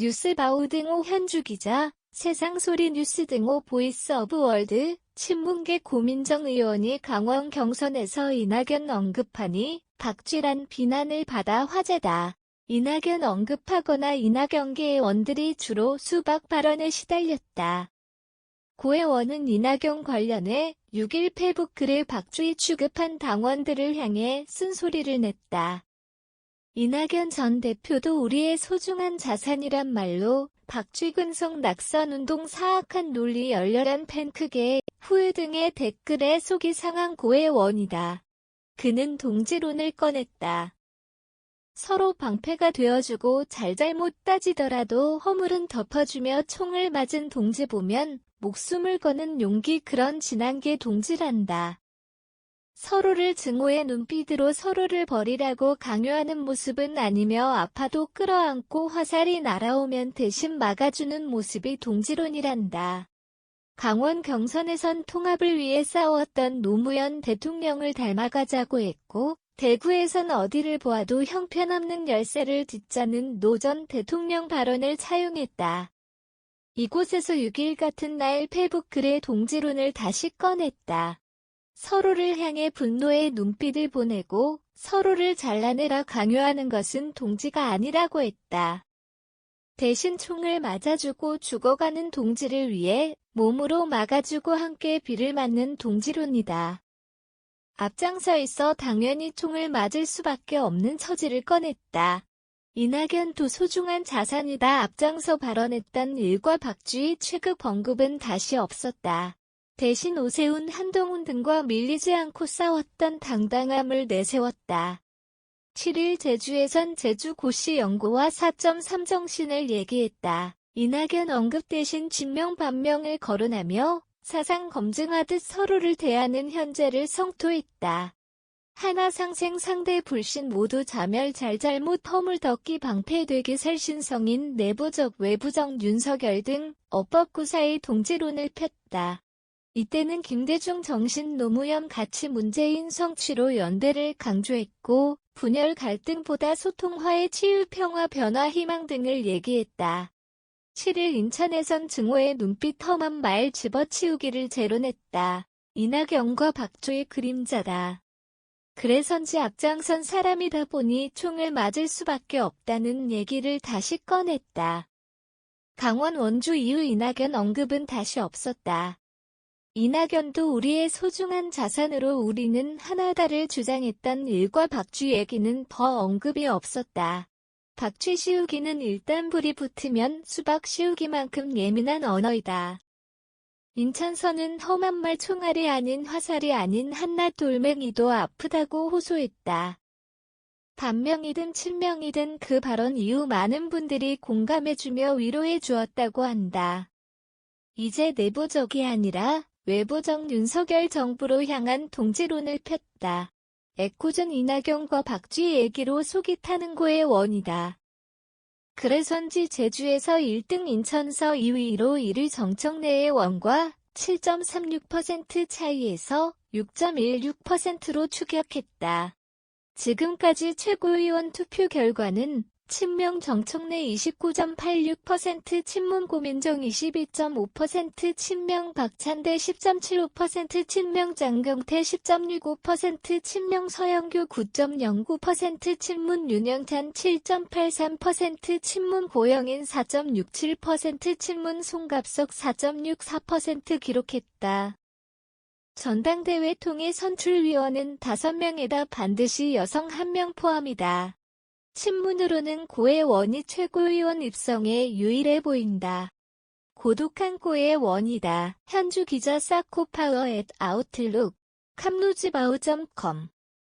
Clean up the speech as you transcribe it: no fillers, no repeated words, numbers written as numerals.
뉴스바우 등호 현주기자, 세상소리 뉴스 등호 보이스 오브 월드, 친문계 고민정 의원이 강원 경선에서 이낙연 언급하니 박쥐란 비난을 받아 화제다. 이낙연 언급하거나 이낙연계 의원들이 주로 수박 발언에 시달렸다. 고 의원은 이낙연 관련해 6일 페북 글에 박쥐 취급한 당원들을 향해 쓴소리를 냈다. 이낙연 전 대표도 우리의 소중한 자산이란 말로 박쥐 근성 낙선운동 사악한 논리 열렬한 팬크계 후회 등의 댓글에 속이 상한 고 의원이다. 그는 동지론을 꺼냈다. 서로 방패가 되어주고 잘잘못 따지더라도 허물은 덮어주며 총을 맞은 동지 보면 목숨을 거는 용기 그런 진한게 동지란다. 서로를 증오의 눈빛으로 서로를 버리라고 강요하는 모습은 아니며 아파도 끌어안고 화살이 날아오면 대신 막아주는 모습이 동지론이란다. 강원 경선에선 통합을 위해 싸웠던 노무현 대통령을 닮아가자고 했고 대구에선 어디를 보아도 형편없는 열세를 짓자는 노 전 대통령 발언을 차용했다. 이곳에서 6일 같은 날 페북 글에 동지론을 다시 꺼냈다. 서로를 향해 분노의 눈빛을 보내고 서로를 잘라내라 강요하는 것은 동지가 아니라고 했다. 대신 총을 맞아주고 죽어가는 동지를 위해 몸으로 막아주고 함께 비를 맞는 동지론이다. 앞장서 있어 당연히 총을 맞을 수밖에 없는 처지를 꺼냈다. 이낙연도 소중한 자산이다 앞장서 발언했던 일과 박쥐 취급 언급은 다시 없었다. 대신 오세훈, 한동훈 등과 밀리지 않고 싸웠던 당당함을 내세웠다. 7일 제주에선 제주고시 연구와 4.3 정신을 얘기했다. 이낙연 언급 대신 진명 반명을 거론하며 사상 검증하듯 서로를 대하는 현재를 성토했다. 하나상생 상대 불신 모두 자멸 잘잘못 허물덮기 방패되기 살신성인 내부적 외부적 윤석열 등 업법구사의 동지론을 폈다. 이때는 김대중 정신 노무현 가치 문재인 성취로 연대를 강조했고 분열 갈등보다 소통화해 치유 평화 변화 희망 등을 얘기했다. 7일 인천에선 증오의 눈빛 험한 말 집어치우기를 재론했다. 이낙연과 박쥐의 그림자다. 그래서인지 앞장선 사람이다 보니 총을 맞을 수밖에 없다는 얘기를 다시 꺼냈다. 강원 원주 이후 이낙연 언급은 다시 없었다. 이낙연도 우리의 소중한 자산으로 우리는 하나다를 주장했던 일과 박쥐 얘기는 더 언급이 없었다. 박쥐 씌우기는 일단 불이 붙으면 수박 씌우기만큼 예민한 언어이다. 인천서는 험한 말 총알이 아닌 화살이 아닌 한낱 돌멩이도 아프다고 호소했다. 반명이든 친명이든 그 발언 이후 많은 분들이 공감해주며 위로해 주었다고 한다. 이제 내부적이 아니라 외부적 윤석열 정부로 향한 동지론을 폈다. 애꿎은 이낙연과 박쥐 얘기로 속이 타는 고의 원이다. 그래서인지 제주에서 1등 인천서 2위로 1위 정청래의 원과 7.36% 차이에서 6.16%로 추격했다. 지금까지 최고위원 투표 결과는 친명 정청래 29.86%, 친문 고민정 22.5%, 친명 박찬대 10.75%, 친명 장경태 10.65%, 친명 서영교 9.09%, 친문 윤영찬 7.83%, 친문 고영인 4.67%, 친문 송갑석 4.64% 기록했다. 전당대회 통해 선출위원은 5명에다 반드시 여성 1명 포함이다. 친문으로는 고 의원이 최고위원 입성에 유일해 보인다. 고독한 고 의원이다. 현주 기자 사코파워 @아웃룩, 캄루지바우.com